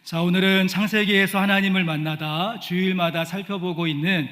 자, 오늘은 창세기에서 하나님을 만나다 주일마다 살펴보고 있는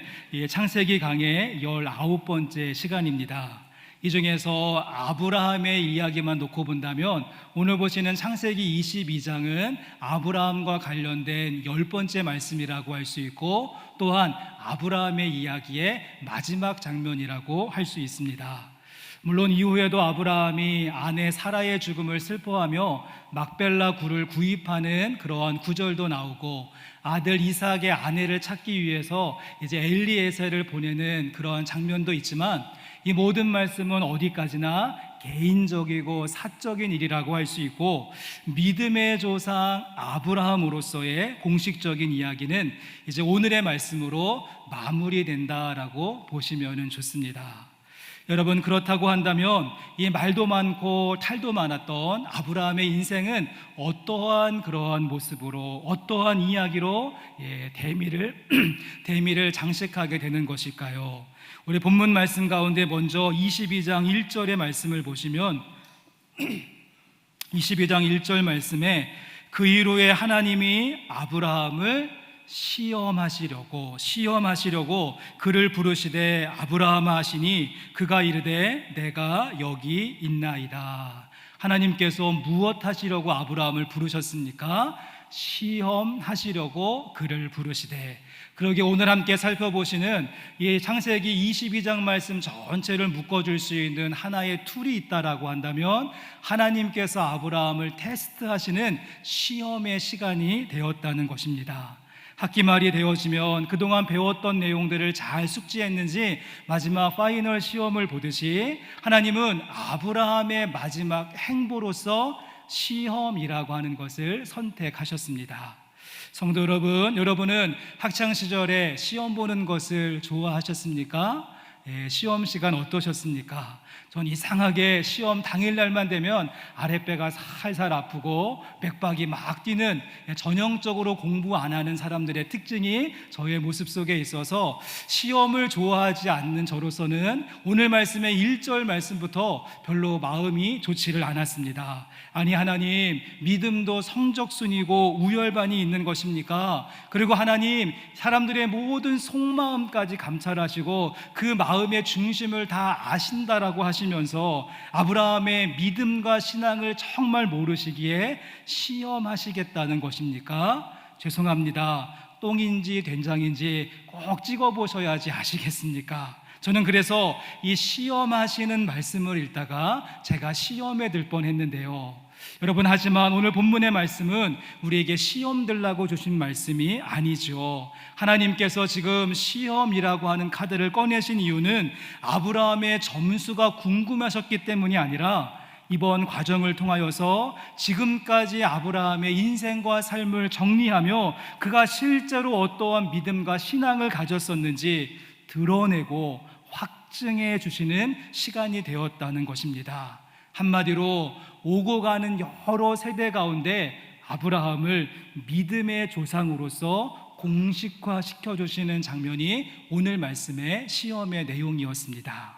창세기 강의 19번째 시간입니다. 이 중에서 아브라함의 이야기만 놓고 본다면 오늘 보시는 창세기 22장은 아브라함과 관련된 10번째 말씀이라고 할 수 있고, 또한 아브라함의 이야기의 마지막 장면이라고 할 수 있습니다. 물론 이후에도 아브라함이 아내 사라의 죽음을 슬퍼하며 막벨라 굴을 구입하는 그러한 구절도 나오고, 아들 이삭의 아내를 찾기 위해서 이제 엘리에셀을 보내는 그러한 장면도 있지만, 이 모든 말씀은 어디까지나 개인적이고 사적인 일이라고 할 수 있고, 믿음의 조상 아브라함으로서의 공식적인 이야기는 이제 오늘의 말씀으로 마무리된다라고 보시면 좋습니다. 여러분, 그렇다고 한다면 이 말도 많고 탈도 많았던 아브라함의 인생은 어떠한 그러한 모습으로, 어떠한 이야기로 대미를 장식하게 되는 것일까요? 우리 본문 말씀 가운데 먼저 22장 1절의 말씀을 보시면 22장 1절 말씀에 그 이후에 하나님이 아브라함을 시험하시려고 그를 부르시되 아브라함아 하시니 그가 이르되 내가 여기 있나이다. 하나님께서 무엇 하시려고 아브라함을 부르셨습니까? 시험하시려고 그를 부르시되. 그러게 오늘 함께 살펴보시는 이 창세기 22장 말씀 전체를 묶어줄 수 있는 하나의 툴이 있다라고 한다면, 하나님께서 아브라함을 테스트하시는 시험의 시간이 되었다는 것입니다. 학기말이 되어지면 그동안 배웠던 내용들을 잘 숙지했는지 마지막 파이널 시험을 보듯이 하나님은 아브라함의 마지막 행보로서 시험이라고 하는 것을 선택하셨습니다. 성도 여러분, 여러분은 학창시절에 시험 보는 것을 좋아하셨습니까? 시험 시간 어떠셨습니까? 전 이상하게 시험 당일날만 되면 아랫배가 살살 아프고 맥박이 막 뛰는, 전형적으로 공부 안 하는 사람들의 특징이 저의 모습 속에 있어서 시험을 좋아하지 않는 저로서는 오늘 말씀의 1절 말씀부터 별로 마음이 좋지를 않았습니다. 아니, 하나님, 믿음도 성적순이고 우열반이 있는 것입니까? 그리고 하나님, 사람들의 모든 속마음까지 감찰하시고 그 마음의 중심을 다 아신다라고 하시면서 아브라함의 믿음과 신앙을 정말 모르시기에 시험하시겠다는 것입니까? 죄송합니다. 똥인지 된장인지 꼭 찍어보셔야지 아시겠습니까? 저는 그래서 이 시험하시는 말씀을 읽다가 제가 시험에 들 뻔했는데요. 여러분, 하지만 오늘 본문의 말씀은 우리에게 시험 들라고 주신 말씀이 아니죠. 하나님께서 지금 시험이라고 하는 카드를 꺼내신 이유는 아브라함의 점수가 궁금하셨기 때문이 아니라, 이번 과정을 통하여서 지금까지 아브라함의 인생과 삶을 정리하며 그가 실제로 어떠한 믿음과 신앙을 가졌었는지 드러내고 확증해 주시는 시간이 되었다는 것입니다. 한마디로 오고 가는 여러 세대 가운데 아브라함을 믿음의 조상으로서 공식화 시켜주시는 장면이 오늘 말씀의 시험의 내용이었습니다.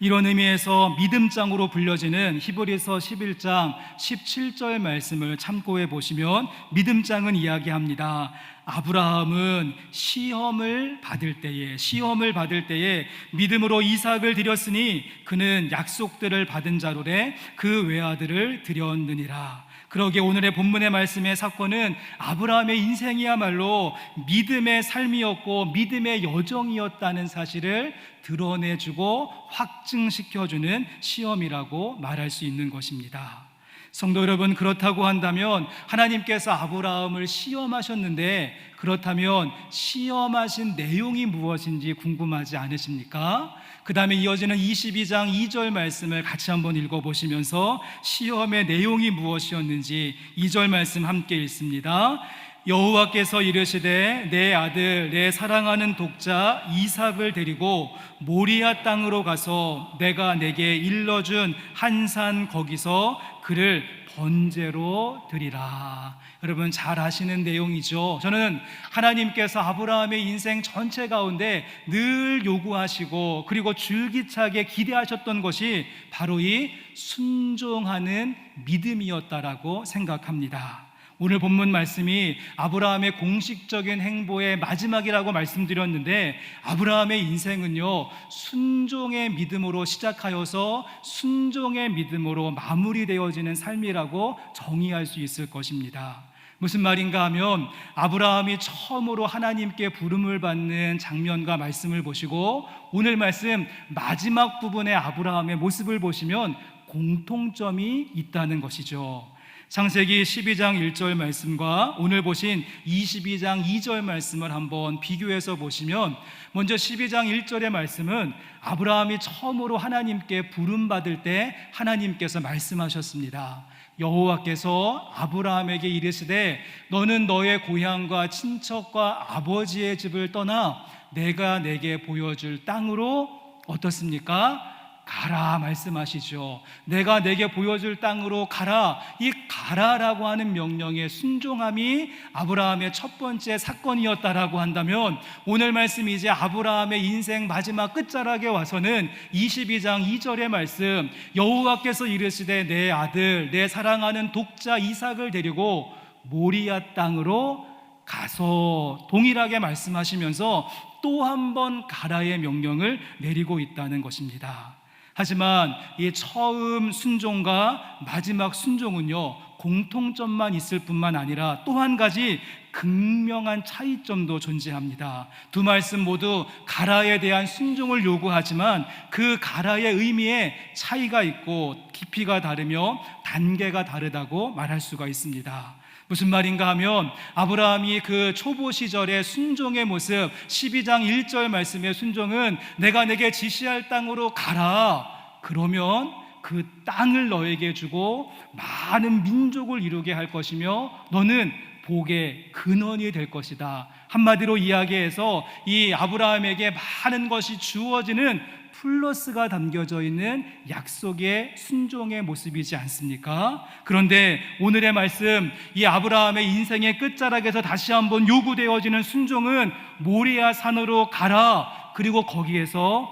이런 의미에서 믿음장으로 불려지는 히브리서 11장 17절 말씀을 참고해 보시면 믿음장은 이야기합니다. 아브라함은 시험을 받을 때에 믿음으로 이삭을 드렸으니 그는 약속들을 받은 자로되 그 외아들을 드렸느니라. 그러기에 오늘의 본문의 말씀의 사건은 아브라함의 인생이야말로 믿음의 삶이었고 믿음의 여정이었다는 사실을 드러내주고 확증시켜주는 시험이라고 말할 수 있는 것입니다. 성도 여러분, 그렇다고 한다면 하나님께서 아브라함을 시험하셨는데, 그렇다면 시험하신 내용이 무엇인지 궁금하지 않으십니까? 그 다음에 이어지는 22장 2절 말씀을 같이 한번 읽어보시면서 시험의 내용이 무엇이었는지 2절 말씀 함께 읽습니다. 여호와께서 이르시되 내 아들 내 사랑하는 독자 이삭을 데리고 모리아 땅으로 가서 내가 내게 일러준 한 산 거기서 그를 번제로 드리라. 여러분, 잘 아시는 내용이죠. 저는 하나님께서 아브라함의 인생 전체 가운데 늘 요구하시고 그리고 줄기차게 기대하셨던 것이 바로 이 순종하는 믿음이었다라고 생각합니다. 오늘 본문 말씀이 아브라함의 공식적인 행보의 마지막이라고 말씀드렸는데, 아브라함의 인생은요, 순종의 믿음으로 시작하여서 순종의 믿음으로 마무리되어지는 삶이라고 정의할 수 있을 것입니다. 무슨 말인가 하면, 아브라함이 처음으로 하나님께 부름을 받는 장면과 말씀을 보시고 오늘 말씀 마지막 부분의 아브라함의 모습을 보시면 공통점이 있다는 것이죠. 창세기 12장 1절 말씀과 오늘 보신 22장 2절 말씀을 한번 비교해서 보시면, 먼저 12장 1절의 말씀은 아브라함이 처음으로 하나님께 부름받을 때 하나님께서 말씀하셨습니다. 여호와께서 아브라함에게 이르시되 너는 너의 고향과 친척과 아버지의 집을 떠나 내가 내게 보여줄 땅으로 어떻습니까? 가라 말씀하시죠. 내가 내게 보여줄 땅으로 가라. 이 가라라고 하는 명령에 순종함이 아브라함의 첫 번째 사건이었다라고 한다면, 오늘 말씀이 이제 아브라함의 인생 마지막 끝자락에 와서는 22장 2절의 말씀, 여호와께서 이르시되 내 아들 내 사랑하는 독자 이삭을 데리고 모리아 땅으로 가서, 동일하게 말씀하시면서 또 한 번 가라의 명령을 내리고 있다는 것입니다. 하지만 이 처음 순종과 마지막 순종은요, 공통점만 있을 뿐만 아니라 또 한 가지 극명한 차이점도 존재합니다. 두 말씀 모두 가라에 대한 순종을 요구하지만 그 가라의 의미에 차이가 있고 깊이가 다르며 단계가 다르다고 말할 수가 있습니다. 무슨 말인가 하면, 아브라함이 그 초보 시절의 순종의 모습, 12장 1절 말씀의 순종은 내가 내게 지시할 땅으로 가라. 그러면 그 땅을 너에게 주고 많은 민족을 이루게 할 것이며 너는 복의 근원이 될 것이다. 한마디로 이야기해서 이 아브라함에게 많은 것이 주어지는 플러스가 담겨져 있는 약속의 순종의 모습이지 않습니까? 그런데 오늘의 말씀, 이 아브라함의 인생의 끝자락에서 다시 한번 요구되어지는 순종은 모리아 산으로 가라. 그리고 거기에서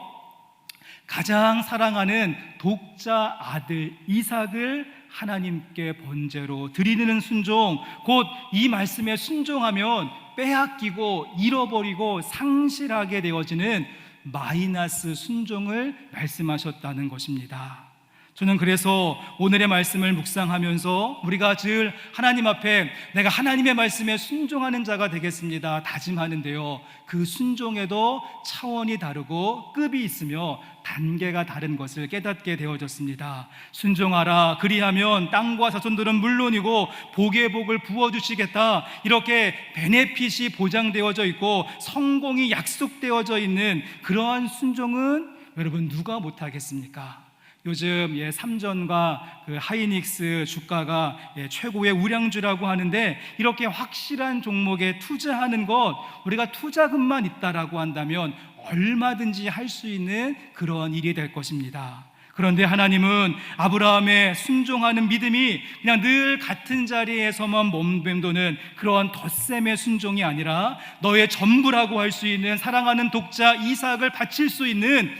가장 사랑하는 독자 아들 이삭을 하나님께 번제로 드리는 순종, 곧 이 말씀에 순종하면 빼앗기고 잃어버리고 상실하게 되어지는 마이너스 순종을 말씀하셨다는 것입니다. 저는 그래서 오늘의 말씀을 묵상하면서 우리가 늘 하나님 앞에 내가 하나님의 말씀에 순종하는 자가 되겠습니다 다짐하는데요, 그 순종에도 차원이 다르고 급이 있으며 단계가 다른 것을 깨닫게 되어졌습니다. 순종하라, 그리하면 땅과 자손들은 물론이고 복의 복을 부어주시겠다, 이렇게 베네핏이 보장되어져 있고 성공이 약속되어져 있는 그러한 순종은 여러분 누가 못하겠습니까? 요즘 삼전과 그 하이닉스 주가가 최고의 우량주라고 하는데, 이렇게 확실한 종목에 투자하는 것, 우리가 투자금만 있다라고 한다면 얼마든지 할 수 있는 그런 일이 될 것입니다. 그런데 하나님은 아브라함의 순종하는 믿음이 그냥 늘 같은 자리에서만 멈맴도는 그런 덧셈의 순종이 아니라 너의 전부라고 할 수 있는 사랑하는 독자 이삭을 바칠 수 있는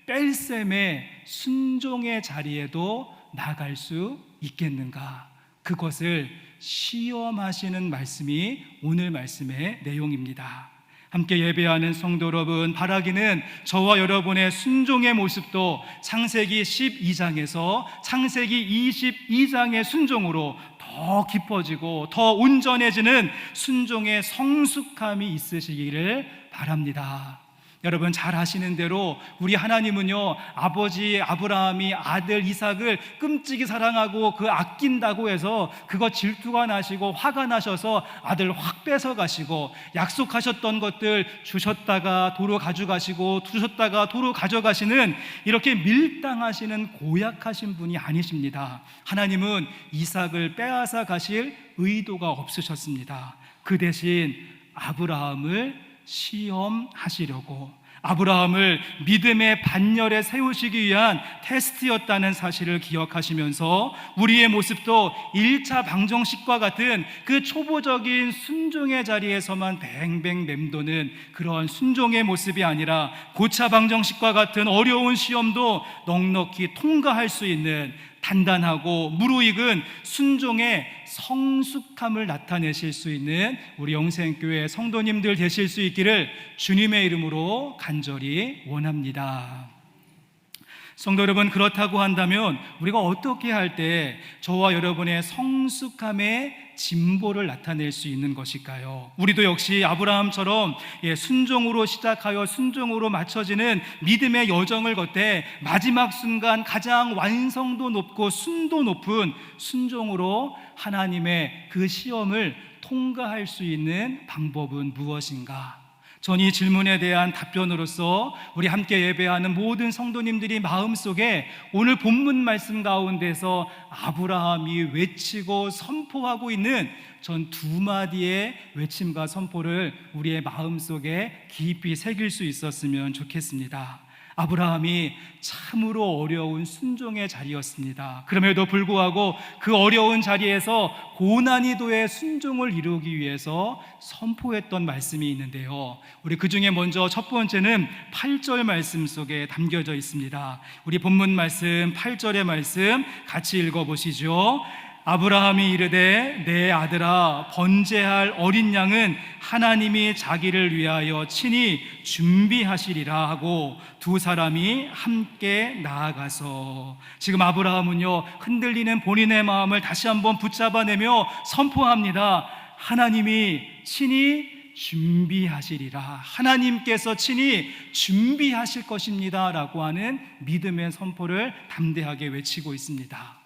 뺄셈의 순종의 자리에도 나갈 수 있겠는가? 그것을 시험하시는 말씀이 오늘 말씀의 내용입니다. 함께 예배하는 성도 여러분, 바라기는 저와 여러분의 순종의 모습도 창세기 12장에서 창세기 22장의 순종으로 더 깊어지고 더 온전해지는 순종의 성숙함이 있으시기를 바랍니다. 여러분 잘 아시는 대로 우리 하나님은요, 아버지 아브라함이 아들 이삭을 끔찍이 사랑하고 그 아낀다고 해서 그거 질투가 나시고 화가 나셔서 아들 확 뺏어 가시고, 약속하셨던 것들 주셨다가 도로 가져가시고 주셨다가 도로 가져가시는 이렇게 밀당하시는 고약하신 분이 아니십니다. 하나님은 이삭을 빼앗아 가실 의도가 없으셨습니다. 그 대신 아브라함을 시험하시려고, 아브라함을 믿음의 반열에 세우시기 위한 테스트였다는 사실을 기억하시면서 우리의 모습도 1차 방정식과 같은 그 초보적인 순종의 자리에서만 뱅뱅 맴도는 그런 순종의 모습이 아니라 고차 방정식과 같은 어려운 시험도 넉넉히 통과할 수 있는 단단하고 무르익은 순종의 성숙함을 나타내실 수 있는 우리 영생교회 성도님들 되실 수 있기를 주님의 이름으로 간절히 원합니다. 성도 여러분, 그렇다고 한다면 우리가 어떻게 할 때 저와 여러분의 성숙함의 진보를 나타낼 수 있는 것일까요? 우리도 역시 아브라함처럼 순종으로 시작하여 순종으로 맞춰지는 믿음의 여정을 걷되 마지막 순간 가장 완성도 높고 순도 높은 순종으로 하나님의 그 시험을 통과할 수 있는 방법은 무엇인가? 전 이 질문에 대한 답변으로서 우리 함께 예배하는 모든 성도님들이 마음속에 오늘 본문 말씀 가운데서 아브라함이 외치고 선포하고 있는 전 두 마디의 외침과 선포를 우리의 마음속에 깊이 새길 수 있었으면 좋겠습니다. 아브라함이 참으로 어려운 순종의 자리였습니다. 그럼에도 불구하고 그 어려운 자리에서 고난이도의 순종을 이루기 위해서 선포했던 말씀이 있는데요, 우리 그 중에 먼저 첫 번째는 8절 말씀 속에 담겨져 있습니다. 우리 본문 말씀 8절의 말씀 같이 읽어보시죠. 아브라함이 이르되 내 아들아, 번제할 어린 양은 하나님이 자기를 위하여 친히 준비하시리라 하고 두 사람이 함께 나아가서, 지금 아브라함은요 흔들리는 본인의 마음을 다시 한번 붙잡아내며 선포합니다. 하나님이 친히 준비하시리라, 하나님께서 친히 준비하실 것입니다 라고 하는 믿음의 선포를 담대하게 외치고 있습니다.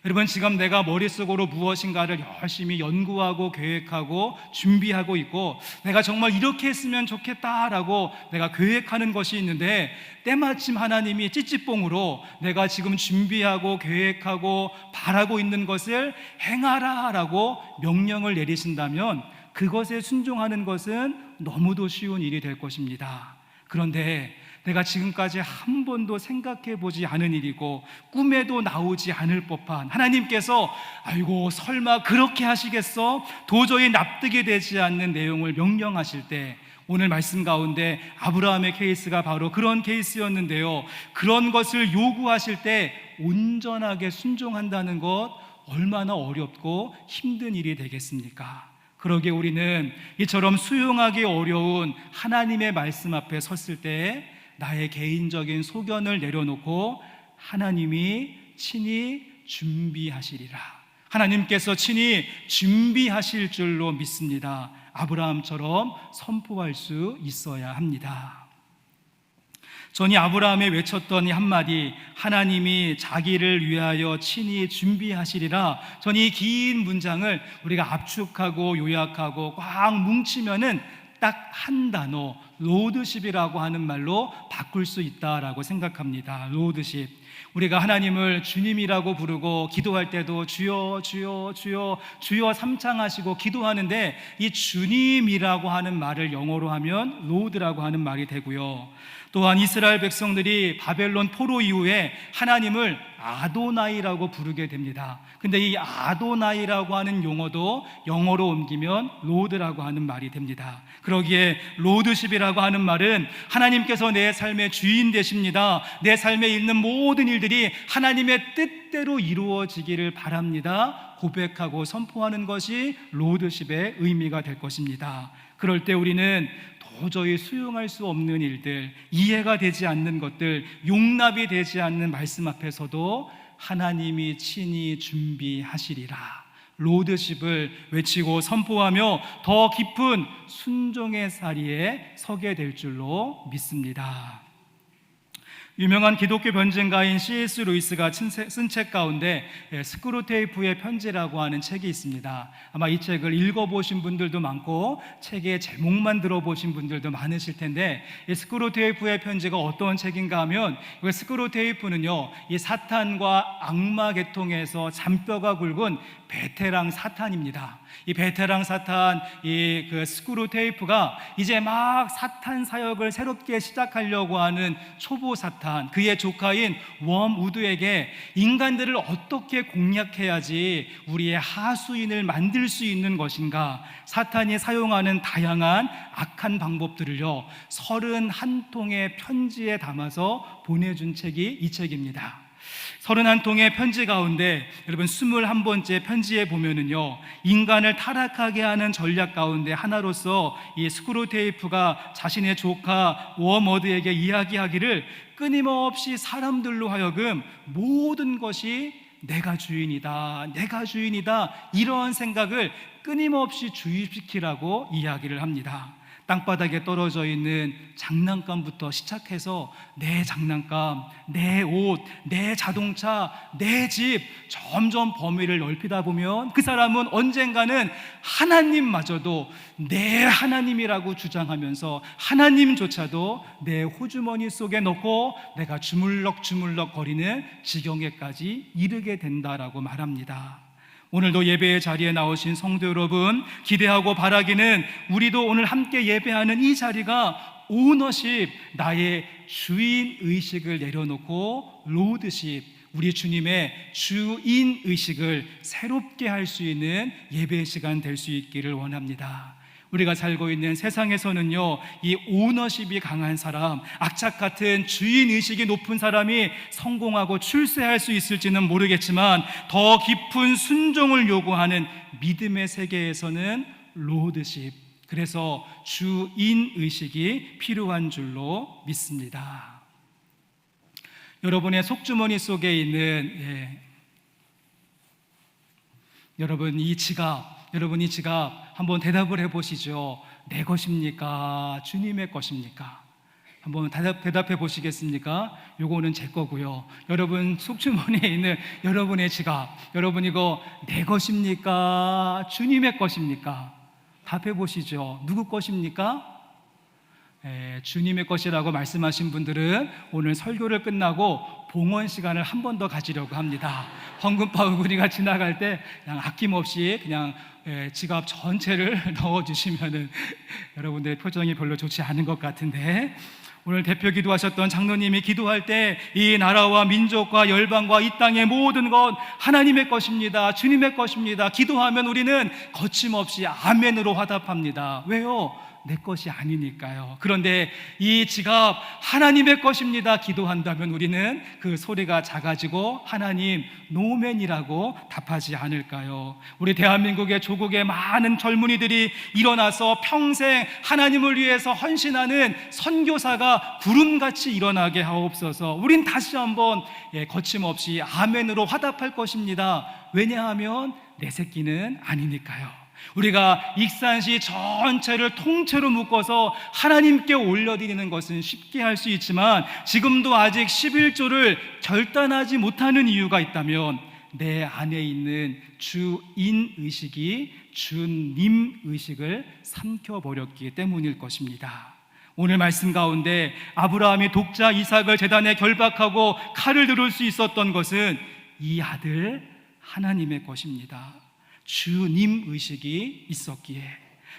여러분, 지금 내가 머릿속으로 무엇인가를 열심히 연구하고 계획하고 준비하고 있고, 내가 정말 이렇게 했으면 좋겠다라고 내가 계획하는 것이 있는데, 때마침 하나님이 찌찌뽕으로 내가 지금 준비하고 계획하고 바라고 있는 것을 행하라라고 명령을 내리신다면 그것에 순종하는 것은 너무도 쉬운 일이 될 것입니다. 그런데 내가 지금까지 한 번도 생각해 보지 않은 일이고 꿈에도 나오지 않을 법한 하나님께서 아이고 설마 그렇게 하시겠어? 도저히 납득이 되지 않는 내용을 명령하실 때, 오늘 말씀 가운데 아브라함의 케이스가 바로 그런 케이스였는데요, 그런 것을 요구하실 때 온전하게 순종한다는 것 얼마나 어렵고 힘든 일이 되겠습니까? 그러기에 우리는 이처럼 수용하기 어려운 하나님의 말씀 앞에 섰을 때 나의 개인적인 소견을 내려놓고 하나님이 친히 준비하시리라, 하나님께서 친히 준비하실 줄로 믿습니다. 아브라함처럼 선포할 수 있어야 합니다. 전이 아브라함이 외쳤던 이 한마디, 하나님이 자기를 위하여 친히 준비하시리라, 전이 이 긴 문장을 우리가 압축하고 요약하고 꽉 뭉치면은 딱 한 단어, 로드십이라고 하는 말로 바꿀 수 있다라고 생각합니다. 로드십. 우리가 하나님을 주님이라고 부르고 기도할 때도 주여 주여 주여 주여 삼창하시고 기도하는데, 이 주님이라고 하는 말을 영어로 하면 로드라고 하는 말이 되고요, 또한 이스라엘 백성들이 바벨론 포로 이후에 하나님을 아도나이라고 부르게 됩니다. 근데 이 아도나이라고 하는 용어도 영어로 옮기면 로드라고 하는 말이 됩니다. 그러기에 로드십이라고 하는 말은 하나님께서 내 삶의 주인 되십니다, 내 삶에 있는 모든 일들이 하나님의 뜻대로 이루어지기를 바랍니다 고백하고 선포하는 것이 로드십의 의미가 될 것입니다. 그럴 때 우리는 도저히 수용할 수 없는 일들, 이해가 되지 않는 것들, 용납이 되지 않는 말씀 앞에서도 하나님이 친히 준비하시리라, 로드십을 외치고 선포하며 더 깊은 순종의 자리에 서게 될 줄로 믿습니다. 유명한 기독교 변증가인 C.S. 루이스가 쓴 책 가운데 스크루테이프의 편지라고 하는 책이 있습니다. 아마 이 책을 읽어보신 분들도 많고 책의 제목만 들어보신 분들도 많으실 텐데, 이 스크루테이프의 편지가 어떤 책인가 하면, 이 스크루테이프는요, 이 사탄과 악마 계통에서 잔뼈가 굵은 베테랑 사탄입니다. 이 베테랑 사탄, 그 스크루테이프가 이제 막 사탄 사역을 새롭게 시작하려고 하는 초보 사탄, 그의 조카인 웜우드에게 인간들을 어떻게 공략해야지 우리의 하수인을 만들 수 있는 것인가, 사탄이 사용하는 다양한 악한 방법들을요 31통의 편지에 담아서 보내준 책이 이 책입니다. 31통의 편지 가운데 여러분 21번째 편지에 보면은요, 인간을 타락하게 하는 전략 가운데 하나로서 이 스크루테이프가 자신의 조카 워머드에게 이야기하기를, 끊임없이 사람들로 하여금 모든 것이 내가 주인이다, 내가 주인이다, 이러한 생각을 끊임없이 주입시키라고 이야기를 합니다. 땅바닥에 떨어져 있는 장난감부터 시작해서 내 장난감, 내 옷, 내 자동차, 내 집, 점점 범위를 넓히다 보면 그 사람은 언젠가는 하나님마저도 내 하나님이라고 주장하면서 하나님조차도 내 호주머니 속에 넣고 내가 주물럭주물럭 거리는 지경에까지 이르게 된다라고 말합니다. 오늘도 예배의 자리에 나오신 성도 여러분, 기대하고 바라기는 우리도 오늘 함께 예배하는 이 자리가 오너십, 나의 주인의식을 내려놓고 로드십, 우리 주님의 주인의식을 새롭게 할 수 있는 예배의 시간 될 수 있기를 원합니다. 우리가 살고 있는 세상에서는요, 이 오너십이 강한 사람, 악착 같은 주인의식이 높은 사람이 성공하고 출세할 수 있을지는 모르겠지만, 더 깊은 순종을 요구하는 믿음의 세계에서는 로드십, 그래서 주인의식이 필요한 줄로 믿습니다. 여러분의 속주머니 속에 있는 여러분 이 지갑 한번 대답을 해보시죠. 내 것입니까? 주님의 것입니까? 한번 대답해 보시겠습니까? 요거는 제 거고요. 여러분 속주머니에 있는 여러분의 지갑, 여러분 이거 내 것입니까? 주님의 것입니까? 답해 보시죠. 누구 것입니까? 주님의 것이라고 말씀하신 분들은 오늘 설교를 끝나고 봉헌 시간을 한 번 더 가지려고 합니다. 헌금파 우리가 지나갈 때 그냥 아낌없이 그냥 지갑 전체를 넣어주시면은 여러분들의 표정이 별로 좋지 않은 것 같은데, 오늘 대표 기도하셨던 장로님이 기도할 때 이 나라와 민족과 열방과 이 땅의 모든 것 하나님의 것입니다, 주님의 것입니다, 기도하면 우리는 거침없이 아멘으로 화답합니다. 왜요? 내 것이 아니니까요. 그런데 이 지갑 하나님의 것입니다 기도한다면 우리는 그 소리가 작아지고 하나님 노맨이라고 답하지 않을까요? 우리 대한민국의 조국의 많은 젊은이들이 일어나서 평생 하나님을 위해서 헌신하는 선교사가 구름같이 일어나게 하옵소서. 우린 다시 한번 거침없이 아멘으로 화답할 것입니다. 왜냐하면 내 새끼는 아니니까요. 우리가 익산시 전체를 통째로 묶어서 하나님께 올려드리는 것은 쉽게 할 수 있지만, 지금도 아직 11조를 결단하지 못하는 이유가 있다면 내 안에 있는 주인의식이 주님의식을 삼켜버렸기 때문일 것입니다. 오늘 말씀 가운데 아브라함이 독자 이삭을 제단에 결박하고 칼을 들을 수 있었던 것은 이 아들 하나님의 것입니다. 주님 의식이 있었기에.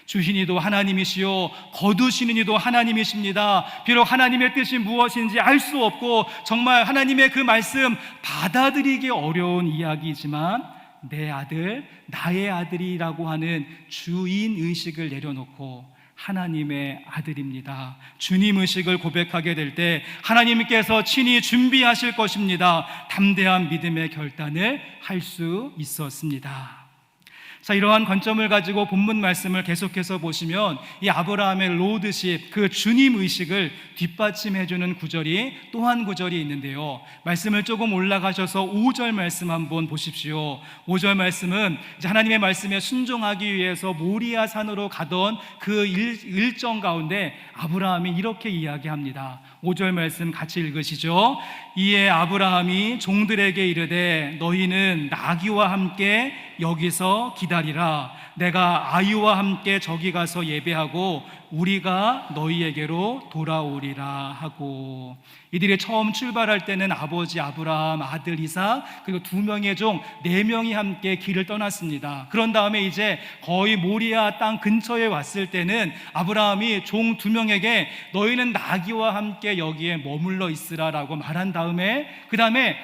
주신이도 하나님이시요 거두시는 이도 하나님이십니다. 비록 하나님의 뜻이 무엇인지 알 수 없고 정말 하나님의 그 말씀 받아들이기 어려운 이야기이지만, 내 아들, 나의 아들이라고 하는 주인 의식을 내려놓고 하나님의 아들입니다, 주님 의식을 고백하게 될 때 하나님께서 친히 준비하실 것입니다. 담대한 믿음의 결단을 할 수 있었습니다. 자, 이러한 관점을 가지고 본문 말씀을 계속해서 보시면 이 아브라함의 로드십, 그 주님 의식을 뒷받침해주는 구절이 또 한 구절이 있는데요, 말씀을 조금 올라가셔서 5절 말씀 한번 보십시오. 5절 말씀은 이제 하나님의 말씀에 순종하기 위해서 모리아 산으로 가던 그 일정 가운데 아브라함이 이렇게 이야기합니다. 5절 말씀 같이 읽으시죠. 이에 아브라함이 종들에게 이르되 너희는 나귀와 함께 여기서 기다리라. 내가 아이와 함께 저기 가서 예배하고 우리가 너희에게로 돌아오리라 하고. 이들이 처음 출발할 때는 아버지 아브라함, 아들 이삭, 그리고 2명의 종 4명이 함께 길을 떠났습니다. 그런 다음에 이제 거의 모리아 땅 근처에 왔을 때는 아브라함이 종 2명에게 너희는 나귀와 함께 여기에 머물러 있으라 라고 말한 다음에 그 다음에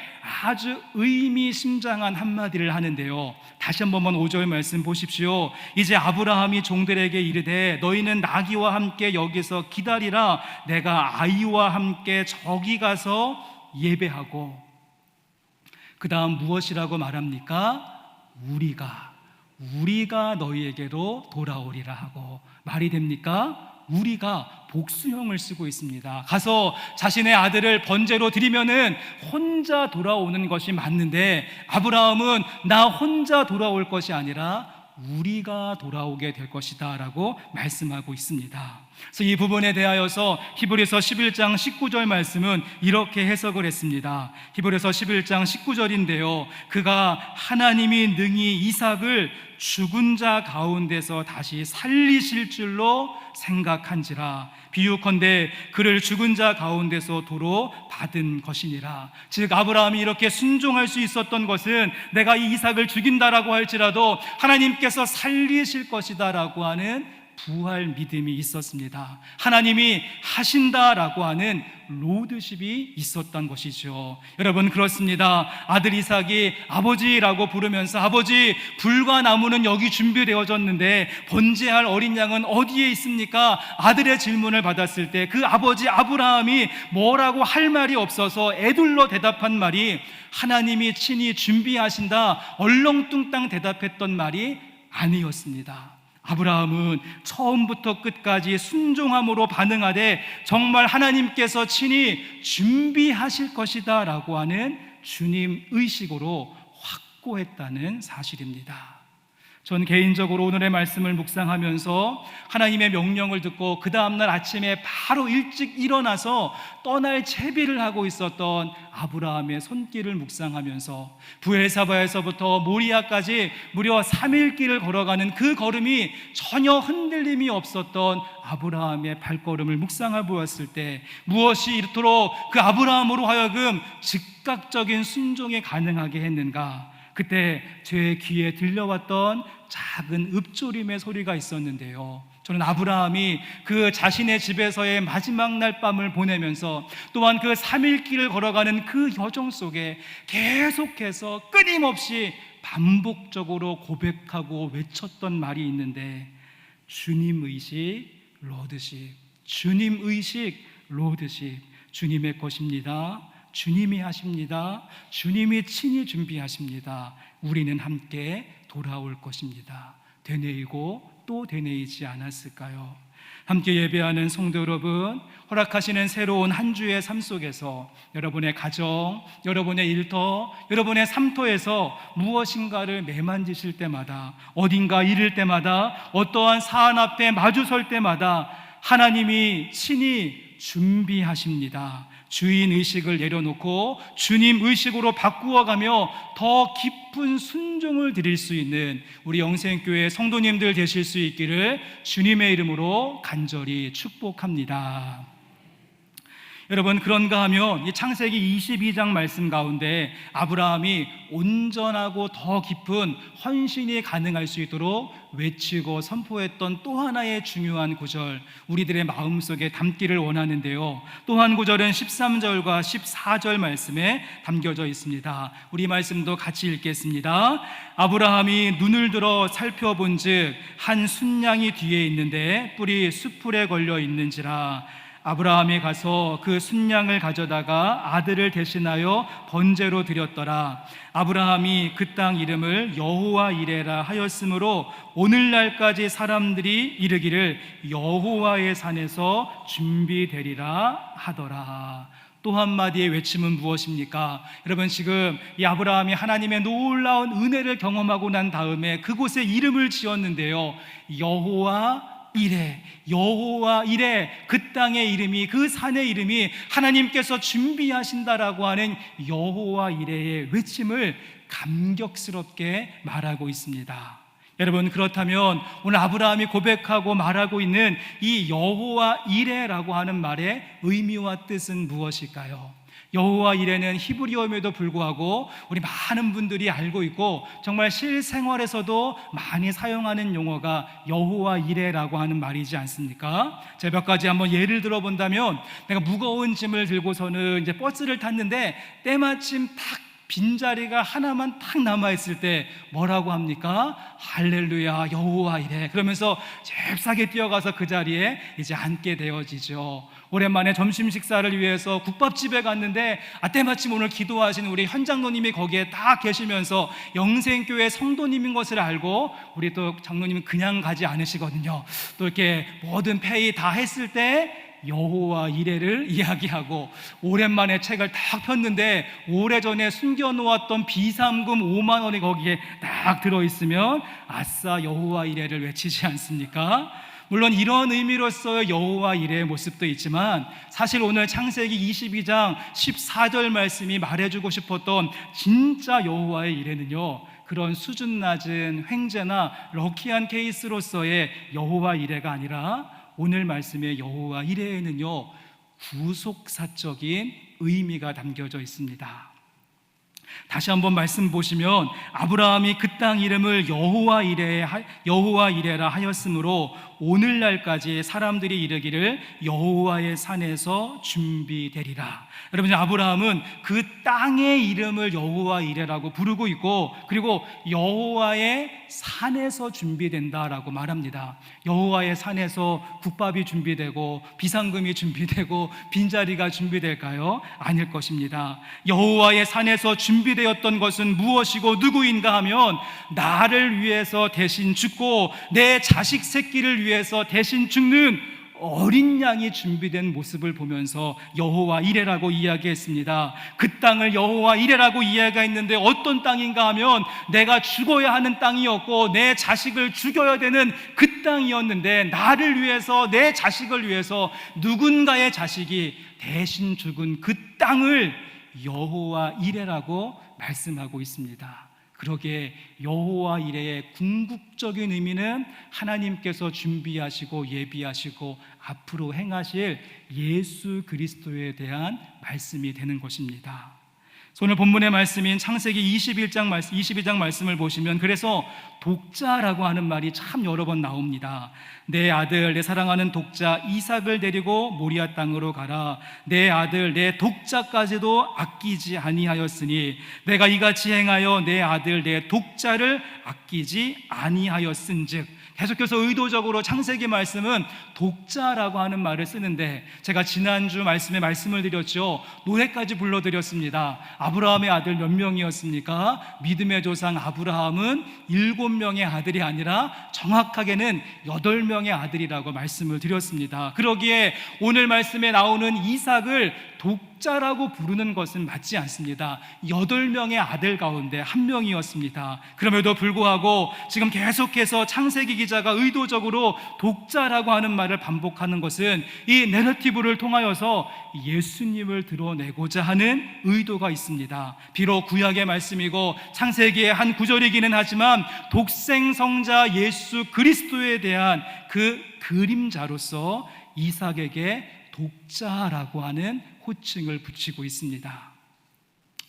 아주 의미심장한 한마디를 하는데요, 다시 한 번만 5절 말씀 보십시오. 이제 아브라함이 종들에게 이르되 너희는 나귀와 함께 여기서 기다리라. 내가 아이와 함께 저기 가서 예배하고 그 다음 무엇이라고 말합니까? 우리가 너희에게로 돌아오리라 하고, 말이 됩니까? 우리가 복수형을 쓰고 있습니다. 가서 자신의 아들을 번제로 드리면은 혼자 돌아오는 것이 맞는데, 아브라함은 나 혼자 돌아올 것이 아니라 우리가 돌아오게 될 것이다 라고 말씀하고 있습니다. 그래서 이 부분에 대하여서 히브리서 11장 19절 말씀은 이렇게 해석을 했습니다. 히브리서 11장 19절인데요, 그가 하나님이 능히 이삭을 죽은 자 가운데서 다시 살리실 줄로 생각한지라, 비유컨대 그를 죽은 자 가운데서 도로 받은 것이니라. 즉 아브라함이 이렇게 순종할 수 있었던 것은 내가 이 이삭을 죽인다라고 할지라도 하나님께서 살리실 것이다라고 하는 부활 믿음이 있었습니다. 하나님이 하신다라고 하는 로드십이 있었던 것이죠. 여러분, 그렇습니다. 아들 이삭이 아버지라고 부르면서, 아버지, 불과 나무는 여기 준비되어졌는데 번제할 어린 양은 어디에 있습니까? 아들의 질문을 받았을 때 그 아버지 아브라함이 뭐라고 할 말이 없어서 애둘러 대답한 말이, 하나님이 친히 준비하신다, 얼렁뚱땅 대답했던 말이 아니었습니다. 아브라함은 처음부터 끝까지 순종함으로 반응하되 정말 하나님께서 친히 준비하실 것이다 라고 하는 주님 의식으로 확고했다는 사실입니다. 전 개인적으로 오늘의 말씀을 묵상하면서 하나님의 명령을 듣고 그 다음날 아침에 바로 일찍 일어나서 떠날 채비를 하고 있었던 아브라함의 손길을 묵상하면서 부엘사바에서부터 모리아까지 무려 3일 길을 걸어가는 그 걸음이 전혀 흔들림이 없었던 아브라함의 발걸음을 묵상해 보았을 때, 무엇이 이토록 그 아브라함으로 하여금 즉각적인 순종이 가능하게 했는가? 그때 제 귀에 들려왔던 작은 읊조림의 소리가 있었는데요, 저는 아브라함이 그 자신의 집에서의 마지막 날 밤을 보내면서 또한 그 3일 길을 걸어가는 그 여정 속에 계속해서 끊임없이 반복적으로 고백하고 외쳤던 말이 있는데, 주님 의식 로드십, 주님 의식 로드십, 주님의 것입니다, 주님이 하십니다, 주님이 친히 준비하십니다, 우리는 함께 돌아올 것입니다. 되뇌이고 또 되뇌이지 않았을까요? 함께 예배하는 성도 여러분, 허락하시는 새로운 한 주의 삶 속에서 여러분의 가정, 여러분의 일터, 여러분의 삶터에서 무엇인가를 매만지실 때마다, 어딘가 잃을 때마다, 어떠한 사안 앞에 마주설 때마다 하나님이 친히 준비하십니다. 주인 의식을 내려놓고 주님 의식으로 바꾸어가며 더 깊은 순종을 드릴 수 있는 우리 영생교회 성도님들 되실 수 있기를 주님의 이름으로 간절히 축복합니다. 여러분, 그런가 하면 이 창세기 22장 말씀 가운데 아브라함이 온전하고 더 깊은 헌신이 가능할 수 있도록 외치고 선포했던 또 하나의 중요한 구절, 우리들의 마음속에 담기를 원하는데요, 또 한 구절은 13절과 14절 말씀에 담겨져 있습니다. 우리 말씀도 같이 읽겠습니다. 아브라함이 눈을 들어 살펴본즉 한 순양이 뒤에 있는데 뿔이 숯불에 걸려 있는지라. 아브라함이 가서 그 순양을 가져다가 아들을 대신하여 번제로 드렸더라. 아브라함이 그 땅 이름을 여호와 이레라 하였으므로 오늘날까지 사람들이 이르기를 여호와의 산에서 준비되리라 하더라. 또 한마디의 외침은 무엇입니까? 여러분, 지금 이 아브라함이 하나님의 놀라운 은혜를 경험하고 난 다음에 그곳에 이름을 지었는데요, 여호와 이레, 여호와 이레, 그 땅의 이름이, 그 산의 이름이 하나님께서 준비하신다라고 하는 여호와 이레의 외침을 감격스럽게 말하고 있습니다. 여러분, 그렇다면 오늘 아브라함이 고백하고 말하고 있는 이 여호와 이레라고 하는 말의 의미와 뜻은 무엇일까요? 여호와 이레는 히브리어임에도 불구하고 우리 많은 분들이 알고 있고 정말 실생활에서도 많이 사용하는 용어가 여호와 이레라고 하는 말이지 않습니까? 제가 몇 가지 한번 예를 들어본다면, 내가 무거운 짐을 들고서는 이제 버스를 탔는데 때마침 딱 빈자리가 하나만 딱 남아있을 때 뭐라고 합니까? 할렐루야 여호와 이레, 그러면서 잽싸게 뛰어가서 그 자리에 이제 앉게 되어지죠. 오랜만에 점심 식사를 위해서 국밥집에 갔는데 때마침 오늘 기도하신 우리 현 장로님이 거기에 딱 계시면서 영생교회 성도님인 것을 알고, 우리 또 장로님은 그냥 가지 않으시거든요. 또 이렇게 모든 페이 다 했을 때 여호와 이레를 이야기하고, 오랜만에 책을 딱 폈는데 오래전에 숨겨놓았던 비상금 5만 원이 거기에 딱 들어있으면 아싸 여호와 이레를 외치지 않습니까? 물론 이런 의미로서의 여호와 이레의 모습도 있지만, 사실 오늘 창세기 22장 14절 말씀이 말해주고 싶었던 진짜 여호와의 이레는요, 그런 수준 낮은 횡재나 럭키한 케이스로서의 여호와 이레가 아니라 오늘 말씀의 여호와 이레에는요, 구속사적인 의미가 담겨져 있습니다. 다시 한번 말씀 보시면, 아브라함이 그 땅 이름을 여호와 이레라 하였으므로 오늘날까지 사람들이 이르기를 여호와의 산에서 준비되리라. 여러분, 아브라함은 그 땅의 이름을 여호와 이레라고 부르고 있고, 그리고 여호와의 산에서 준비된다라고 말합니다. 여호와의 산에서 국밥이 준비되고 비상금이 준비되고 빈자리가 준비될까요? 아닐 것입니다. 여호와의 산에서 준비되었던 것은 무엇이고 누구인가 하면, 나를 위해서 대신 죽고 내 자식 새끼를 위해서 대신 죽는 어린 양이 준비된 모습을 보면서 여호와 이레라고 이야기했습니다. 그 땅을 여호와 이레라고 이야기했는데 어떤 땅인가 하면, 내가 죽어야 하는 땅이었고 내 자식을 죽여야 되는 그 땅이었는데, 나를 위해서 내 자식을 위해서 누군가의 자식이 대신 죽은 그 땅을 여호와 이레라고 말씀하고 있습니다. 그러기에 여호와 이레의 궁극적인 의미는 하나님께서 준비하시고 예비하시고 앞으로 행하실 예수 그리스도에 대한 말씀이 되는 것입니다. 오늘 본문의 말씀인 창세기 22장 말씀을 보시면, 그래서 독자라고 하는 말이 참 여러 번 나옵니다. 내 아들, 내 사랑하는 독자 이삭을 데리고 모리아 땅으로 가라. 내 아들, 내 독자까지도 아끼지 아니하였으니 내가 이같이 행하여 내 아들, 내 독자를 아끼지 아니하였은즉. 계속해서 의도적으로 창세기 말씀은 독자라고 하는 말을 쓰는데, 제가 지난주 말씀에 말씀을 드렸죠. 노래까지 불러드렸습니다. 아브라함의 아들 몇 명이었습니까? 믿음의 조상 아브라함은 7명의 아들이 아니라 정확하게는 8명의 아들이라고 말씀을 드렸습니다. 그러기에 오늘 말씀에 나오는 이삭을 독자라고 부르는 것은 맞지 않습니다. 8명의 아들 가운데 1명이었습니다. 그럼에도 불구하고 지금 계속해서 창세기 기자가 의도적으로 독자라고 하는 말을 반복하는 것은 이 내러티브를 통하여서 예수님을 드러내고자 하는 의도가 있습니다. 비록 구약의 말씀이고 창세기의 한 구절이기는 하지만, 독생성자 예수 그리스도에 대한 그 그림자로서 이삭에게 독자라고 하는 호칭을 붙이고 있습니다.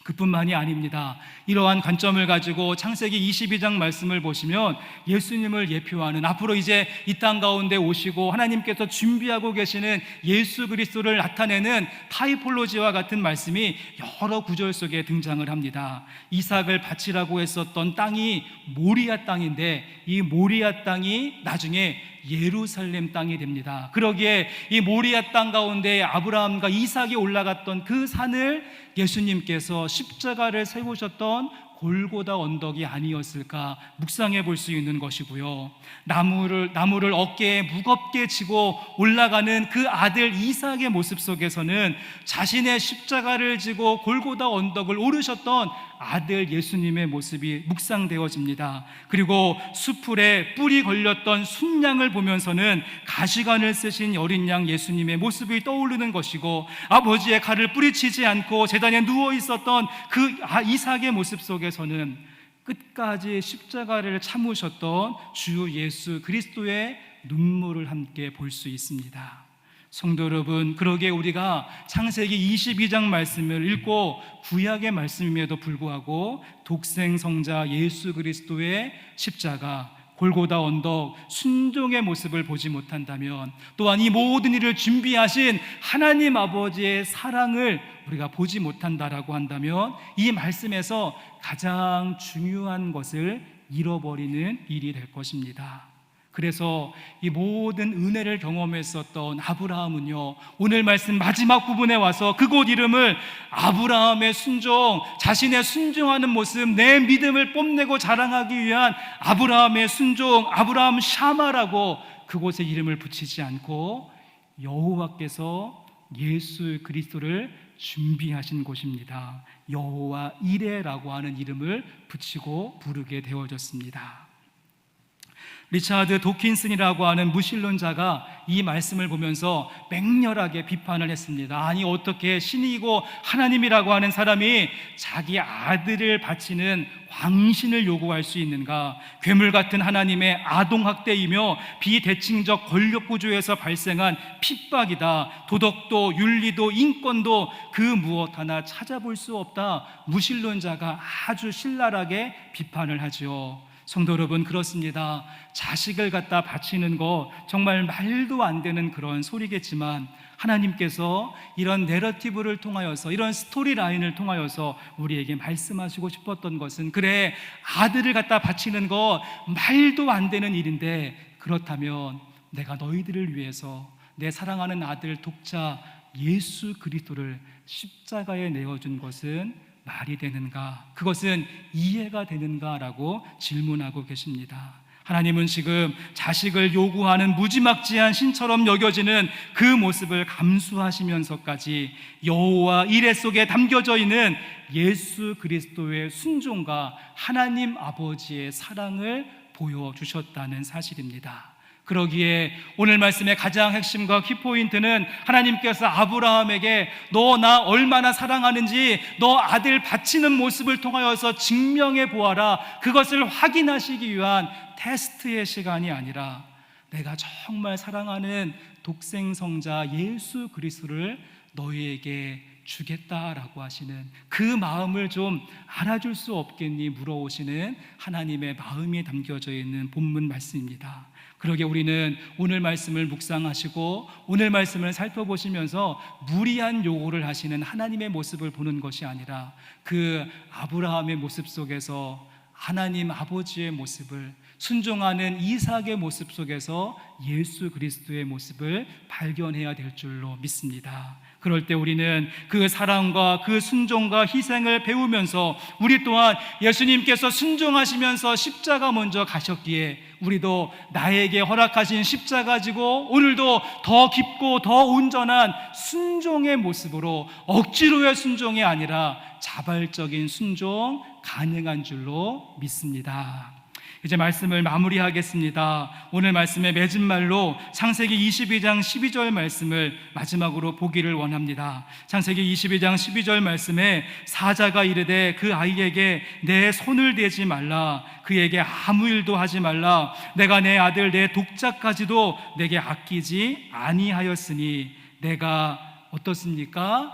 그뿐만이 아닙니다. 이러한 관점을 가지고 창세기 22장 말씀을 보시면, 예수님을 예표하는, 앞으로 이제 이 땅 가운데 오시고 하나님께서 준비하고 계시는 예수 그리스도를 나타내는 타이폴로지와 같은 말씀이 여러 구절 속에 등장을 합니다. 이삭을 바치라고 했었던 땅이 모리아 땅인데, 이 모리아 땅이 나중에 예루살렘 땅이 됩니다. 그러기에 이 모리아 땅 가운데 아브라함과 이삭이 올라갔던 그 산을 예수님께서 십자가를 세우셨던 골고다 언덕이 아니었을까 묵상해 볼 수 있는 것이고요. 나무를 어깨에 무겁게 지고 올라가는 그 아들 이삭의 모습 속에서는 자신의 십자가를 지고 골고다 언덕을 오르셨던 아들 예수님의 모습이 묵상되어집니다. 그리고 수풀에 뿔이 걸렸던 순양을 보면서는 가시관을 쓰신 어린 양 예수님의 모습이 떠오르는 것이고, 아버지의 칼을 뿌리치지 않고 제단에 누워 있었던 그 이삭의 모습 속에서는 끝까지 십자가를 참으셨던 주 예수 그리스도의 눈물을 함께 볼 수 있습니다. 성도 여러분, 그러기에 우리가 창세기 22장 말씀을 읽고 구약의 말씀임에도 불구하고 독생성자 예수 그리스도의 십자가, 골고다 언덕, 순종의 모습을 보지 못한다면, 또한 이 모든 일을 준비하신 하나님 아버지의 사랑을 우리가 보지 못한다라고 한다면, 이 말씀에서 가장 중요한 것을 잃어버리는 일이 될 것입니다. 그래서 이 모든 은혜를 경험했었던 아브라함은요, 오늘 말씀 마지막 부분에 와서 그곳 이름을 아브라함의 순종, 자신의 순종하는 모습, 내 믿음을 뽐내고 자랑하기 위한 아브라함의 순종, 아브라함 샤마라고 그곳에 이름을 붙이지 않고 여호와께서 예수 그리스도를 준비하신 곳입니다. 여호와 이레라고 하는 이름을 붙이고 부르게 되어졌습니다. 리차드 도킨슨이라고 하는 무신론자가 이 말씀을 보면서 맹렬하게 비판을 했습니다. 아니, 어떻게 신이고 하나님이라고 하는 사람이 자기 아들을 바치는 광신을 요구할 수 있는가? 괴물 같은 하나님의 아동학대이며 비대칭적 권력구조에서 발생한 핍박이다. 도덕도 윤리도 인권도 그 무엇 하나 찾아볼 수 없다. 무신론자가 아주 신랄하게 비판을 하죠. 성도 여러분, 그렇습니다. 자식을 갖다 바치는 거 정말 말도 안 되는 그런 소리겠지만 하나님께서 이런 내러티브를 통하여서, 이런 스토리라인을 통하여서 우리에게 말씀하시고 싶었던 것은, 그래, 아들을 갖다 바치는 거 말도 안 되는 일인데, 그렇다면 내가 너희들을 위해서 내 사랑하는 아들 독자 예수 그리스도를 십자가에 내어준 것은 말이 되는가? 그것은 이해가 되는가라고 질문하고 계십니다. 하나님은 지금 자식을 요구하는 무지막지한 신처럼 여겨지는 그 모습을 감수하시면서까지 여호와 이레 속에 담겨져 있는 예수 그리스도의 순종과 하나님 아버지의 사랑을 보여주셨다는 사실입니다. 그러기에 오늘 말씀의 가장 핵심과 키포인트는 하나님께서 아브라함에게 너 나 얼마나 사랑하는지 너 아들 바치는 모습을 통하여서 증명해 보아라, 그것을 확인하시기 위한 테스트의 시간이 아니라 내가 정말 사랑하는 독생성자 예수 그리스도를 너희에게 주겠다라고 하시는 그 마음을 좀 알아줄 수 없겠니 물어오시는 하나님의 마음이 담겨져 있는 본문 말씀입니다. 그러게 우리는 오늘 말씀을 묵상하시고 오늘 말씀을 살펴보시면서 무리한 요구를 하시는 하나님의 모습을 보는 것이 아니라 그 아브라함의 모습 속에서 하나님 아버지의 모습을, 순종하는 이삭의 모습 속에서 예수 그리스도의 모습을 발견해야 될 줄로 믿습니다. 그럴 때 우리는 그 사랑과 그 순종과 희생을 배우면서 우리 또한 예수님께서 순종하시면서 십자가 먼저 가셨기에 우리도 나에게 허락하신 십자가 지고 오늘도 더 깊고 더 온전한 순종의 모습으로, 억지로의 순종이 아니라 자발적인 순종 가능한 줄로 믿습니다. 이제 말씀을 마무리하겠습니다. 오늘 말씀의 맺은 말로 창세기 22장 12절 말씀을 마지막으로 보기를 원합니다. 창세기 22장 12절 말씀에 사자가 이르되 그 아이에게 내 손을 대지 말라, 그에게 아무 일도 하지 말라, 내가 내 아들 내 독자까지도 내게 아끼지 아니하였으니 내가 어떻습니까?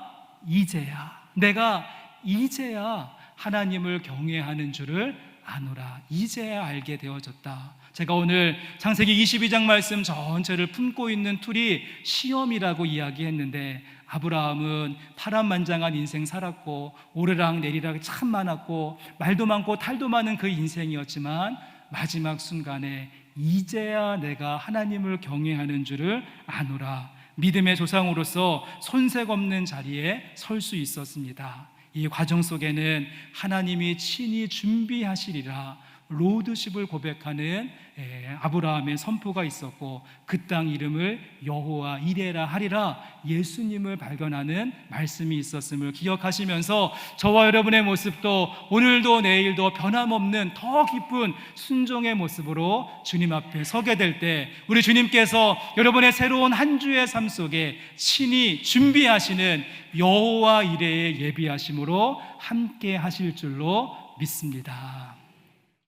내가 이제야 하나님을 경외하는 줄을 아노라. 이제야 알게 되어졌다. 제가 오늘 창세기 22장 말씀 전체를 품고 있는 툴이 시험이라고 이야기했는데, 아브라함은 파란만장한 인생 살았고 오르락 내리락 참 많았고 말도 많고 탈도 많은 그 인생이었지만 마지막 순간에 이제야 내가 하나님을 경외하는 줄을 아노라. 믿음의 조상으로서 손색 없는 자리에 설 수 있었습니다. 이 과정 속에는 하나님이 친히 준비하시리라 로드십을 고백하는 아브라함의 선포가 있었고, 그 땅 이름을 여호와 이레라 하리라 예수님을 발견하는 말씀이 있었음을 기억하시면서 저와 여러분의 모습도 오늘도 내일도 변함없는 더 깊은 순종의 모습으로 주님 앞에 서게 될 때 우리 주님께서 여러분의 새로운 한 주의 삶 속에 친히 준비하시는 여호와 이레의 예비하심으로 함께 하실 줄로 믿습니다.